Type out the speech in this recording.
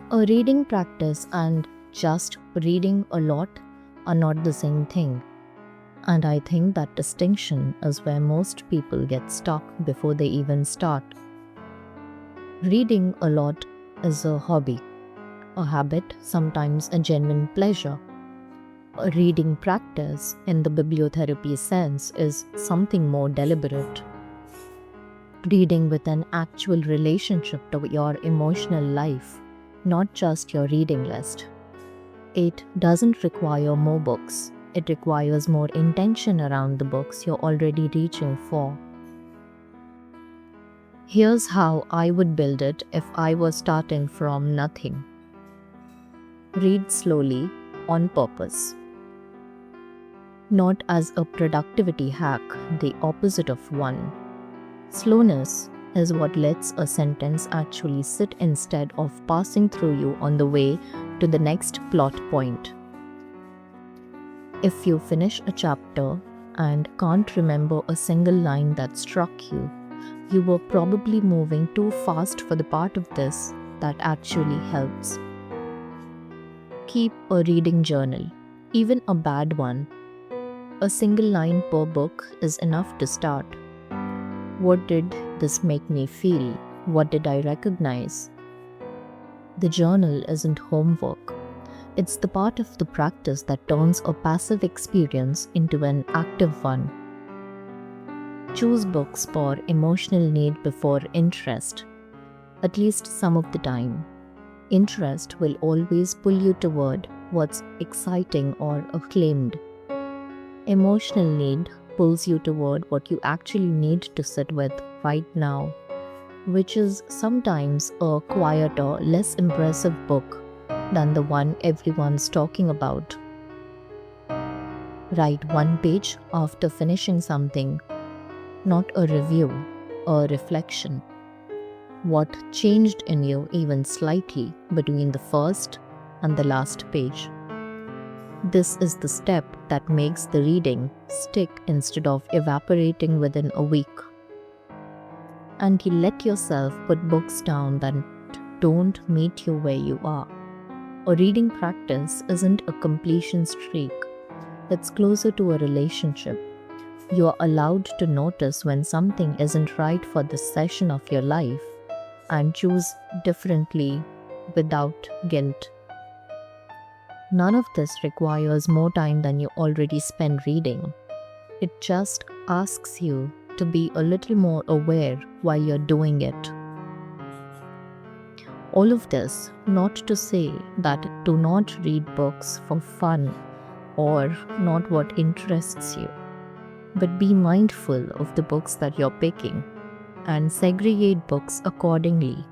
A reading practice and just reading a lot are not the same thing. And I think that distinction is where most people get stuck before they even start. Reading a lot is a hobby, a habit, sometimes a genuine pleasure. A reading practice, in the bibliotherapy sense, is something more deliberate. Reading with an actual relationship to your emotional life, not just your reading list. It doesn't require more books. It requires more intention around the books you're already reaching for. Here's how I would build it if I was starting from nothing. Read slowly, on purpose. Not as a productivity hack, the opposite of one. Slowness is what lets a sentence actually sit instead of passing through you on the way to the next plot point. If you finish a chapter and can't remember a single line that struck you, you were probably moving too fast for the part of this that actually helps. Keep a reading journal, even a bad one. A single line per book is enough to start. What did this make me feel? What did I recognize? The journal isn't homework. It's the part of the practice that turns a passive experience into an active one. Choose books for emotional need before interest, at least some of the time. Interest will always pull you toward what's exciting or acclaimed. Emotional need pulls you toward what you actually need to sit with right now, which is sometimes a quieter, less impressive book than the one everyone's talking about. Write one page after finishing something, not a review, a reflection. What changed in you even slightly between the first and the last page? This is the step that makes the reading stick instead of evaporating within a week. And you let yourself put books down that don't meet you where you are. A reading practice isn't a completion streak. It's closer to a relationship. You are allowed to notice when something isn't right for this session of your life and choose differently without guilt. None of this requires more time than you already spend reading. It just asks you to be a little more aware while you're doing it. All of this not to say that do not read books for fun or not what interests you, but be mindful of the books that you're picking and segregate books accordingly.